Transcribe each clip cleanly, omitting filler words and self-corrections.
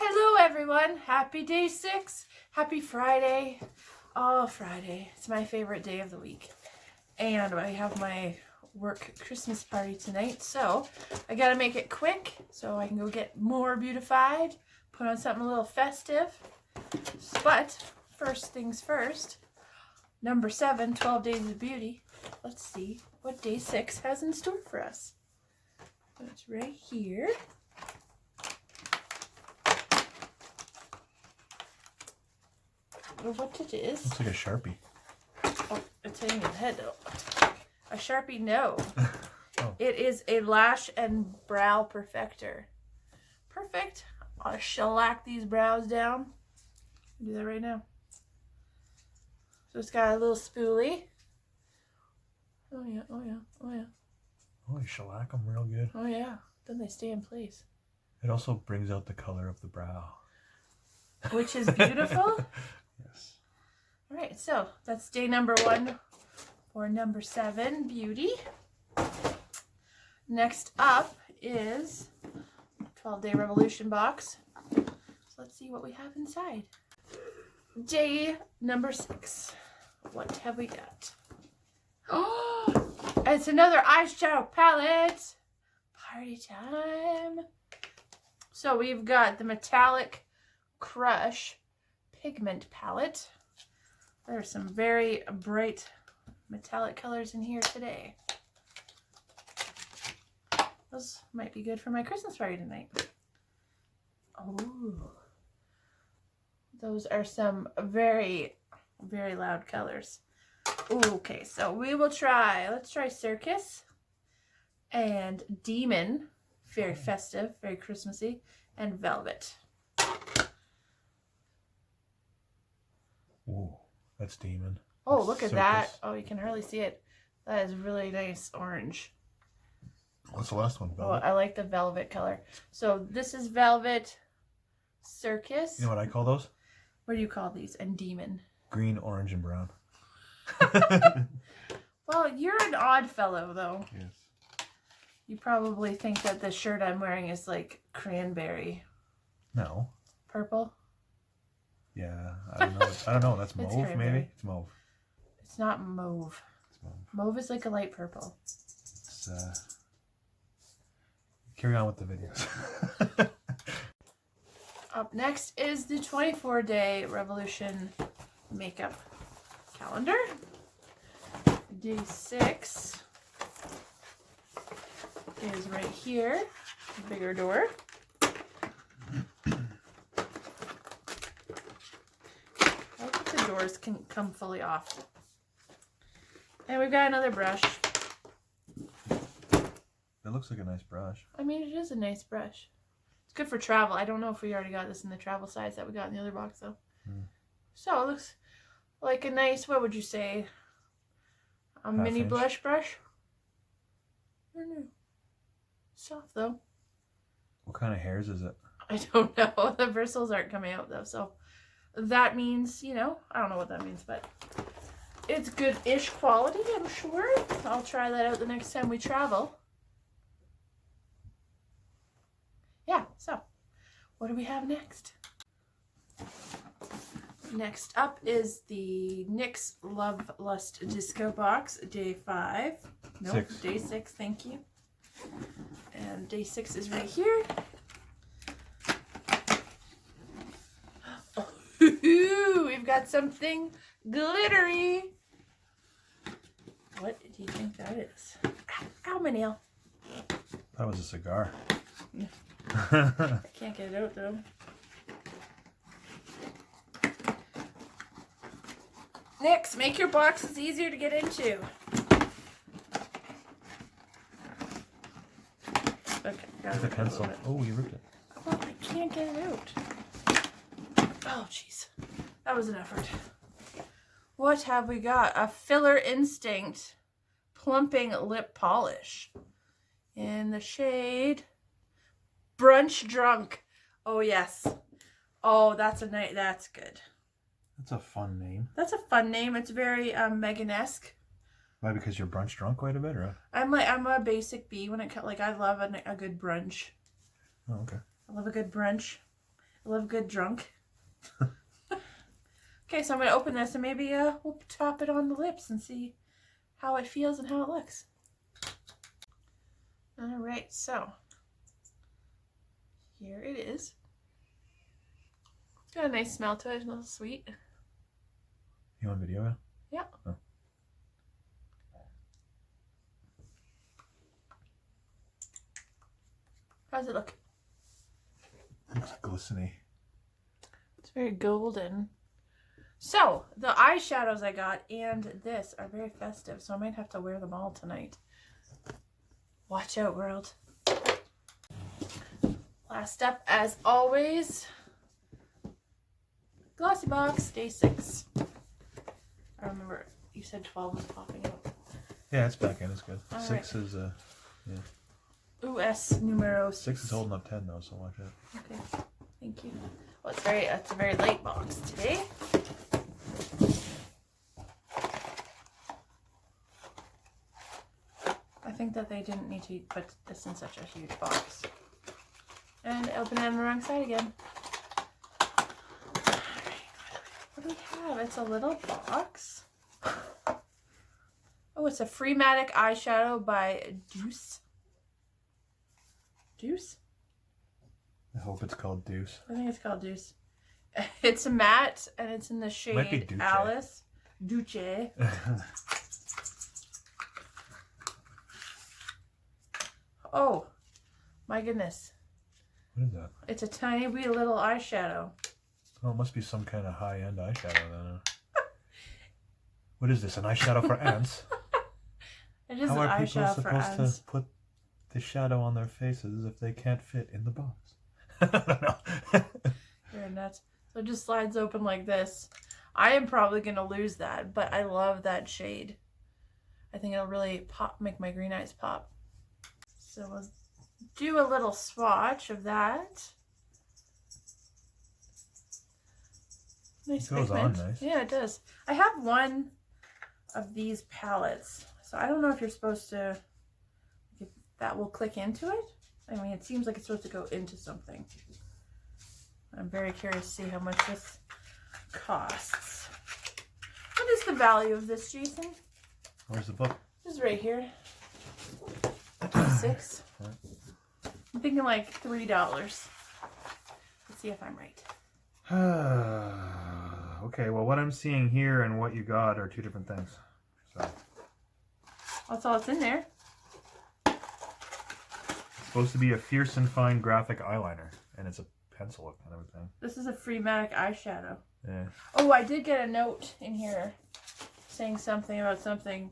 Hello everyone, happy day 6, happy Friday. Oh, Friday, it's my favorite day of the week. And I have my work Christmas party tonight, so I gotta make it quick so I can go get more beautified, put on something a little festive. But first things first, number 7, 12 Days of Beauty. Let's see what day 6 has in store for us. It's right here. What it is. Looks like a Sharpie. Oh, it's hitting his head though. A Sharpie, no. Oh. It is a lash and brow perfector. Perfect. I'll shellac these brows down. I'll do that right now. So it's got a little spoolie. Oh yeah, oh yeah, oh yeah. Oh, you shellac them real good. Oh yeah. Then they stay in place. It also brings out the color of the brow. Which is beautiful. Yes. All right, so that's day number 1 for number 7, Beauty. Next up is 12-Day Revolution box. So let's see what we have inside. Day number 6. What have we got? Oh, it's another eyeshadow palette. Party time. So we've got the Metallic Crush Pigment Palette. There are some very bright metallic colors in here today. Those might be good for my Christmas party tonight. Oh, those are some very, very loud colors. Ooh, okay, so we will try, let's try Circus and Demon. Very festive, very Christmassy, and Velvet. Ooh, that's Demon. Oh, look at that. Circus. Oh, you can hardly see it. That is really nice orange. What's the last one, Velvet? Oh, I like the velvet color. So this is Velvet, Circus. You know what I call those? What do you call these? And Demon. Green, orange, and brown. Well, you're an odd fellow, though. Yes. You probably think that the shirt I'm wearing is like cranberry. No. Purple? Yeah, I don't know. I don't know. That's It's mauve, cranberry. maybe? It's mauve. It's not mauve. It's mauve. Mauve is like a light purple. It's, carry on with the videos. Up next is the 24-Day Revolution Makeup Calendar. Day 6 is right here. Bigger door. I hope the doors can come fully off. And we've got another brush. That looks like a nice brush. I mean, it is a nice brush. It's good for travel. I don't know if we already got this in the travel size that we got in the other box, though. So it looks like a nice, what would you say? A mini Half-inch. blush brush? I don't know. Soft, though. What kind of hairs is it? I don't know. The bristles aren't coming out, though. So that means, you know, I don't know what that means, but it's good-ish quality, I'm sure. I'll try that out the next time we travel. Yeah, so what do we have next? Next up is the NYX Love Lust Disco Box, day 5. Nope, 6. day 6, thank you. And day 6 is right here. Oh, we've got something glittery. What do you think that is? Ow, my nail. That was a cigar. I can't get it out though. NYX, make your boxes easier to get into. Okay, got With a it pencil. little bit. Oh, you ripped it. Well, I can't get it out. Oh, jeez. That was an effort. What have we got? A Filler Instinct Plumping Lip Polish in the shade Brunch Drunk. Oh, yes. Oh, that's a nice. That's good. That's a fun name. That's a fun name. It's very Megan-esque. Why? Because you're brunch drunk quite a bit, or? I'm a basic bee when it comes. Like I love a good brunch. Oh, okay. I love a good brunch. Live good drunk. Okay, so I'm going to open this and maybe we'll top it on the lips and see how it feels and how it looks. Alright, so here it is. It's got a nice smell to it, it's a little sweet. You on video? Yeah. Oh. How's it look? Looks glistening. It's very golden. So, the eyeshadows I got and this are very festive, so I might have to wear them all tonight. Watch out, world. Last up, as always, Glossybox, day 6. I remember you said 12 was popping out. Yeah, it's back in. It's good. All 6 right. is yeah. US numero 6 is holding up 10 though, so watch out. Okay, thank you. Well, it's a very late box today. I think that they didn't need to put this in such a huge box. And open it on the wrong side again. What do we have? It's a little box. Oh, it's a Freematic eyeshadow by Deuce. Deuce? I hope it's called Deuce. I think it's called Deuce. It's a matte and it's in the Might be shade Duce. Alice. Duce. Oh, my goodness. What is that? It's a tiny wee little eyeshadow. Oh, it must be some kind of high-end eyeshadow then. What is this? An eyeshadow for ants? It is How an are people eyeshadow for supposed ants. to put the shadow on their faces if they can't fit in the box? I don't know. You're nuts. So it just slides open like this. I am probably going to lose that, but I love that shade. I think it'll really pop, make my green eyes pop. So we'll do a little swatch of that. Nice It goes on pigment. nice. Yeah, it does. I have one of these palettes, so I don't know if you're supposed to, if that will click into it. I mean, it seems like it's supposed to go into something. I'm very curious to see how much this costs. What is the value of this, Jason? Where's the book? This is right here. 6. I'm thinking like $3. Let's see if I'm right. Okay, well, what I'm seeing here and what you got are two different things. So That's all that's in there. it's supposed to be a fierce and fine graphic eyeliner, and it's a pencil kind of a thing. This is a Freematic eyeshadow. Yeah. Oh, I did get a note in here saying something about something.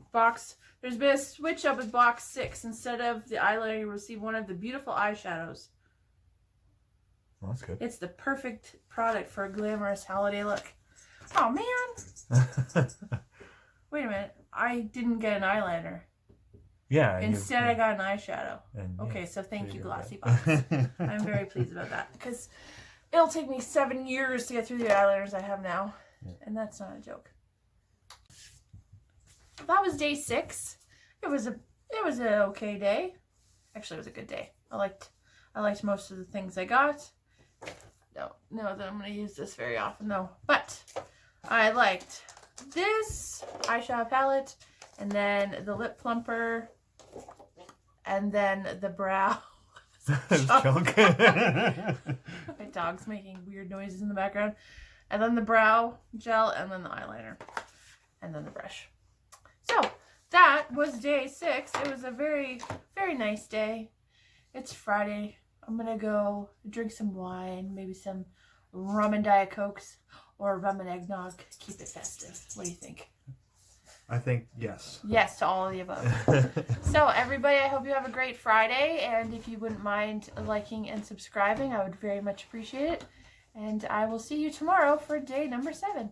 There's been a switch up with box 6. Instead of the eyeliner, you receive one of the beautiful eyeshadows. Well, that's good. It's the perfect product for a glamorous holiday look. Oh, man. Wait a minute. I didn't get an eyeliner. Yeah. Instead, I got an eyeshadow. And, Okay, yeah, so thank you, go. Glossybox. I'm very pleased about that because it'll take me 7 years to get through the eyeliners I have now, and that's not a joke. That was day 6. It was an okay day. Actually, it was a good day. I liked most of the things I got. Don't know that I'm going to use this very often though, but I liked this eyeshadow palette, and then the lip plumper, and then the brow. Chunk. My dog's making weird noises in the background. And then the brow gel, and then the eyeliner, and then the brush. So that was day 6. It was a very, very nice day. It's Friday. I'm going to go drink some wine, maybe some rum and Diet Cokes, or rum and eggnog. Keep it festive. What do you think? I think yes. Yes to all of the above. So everybody, I hope you have a great Friday, and if you wouldn't mind liking and subscribing, I would very much appreciate it. And I will see you tomorrow for day number 7.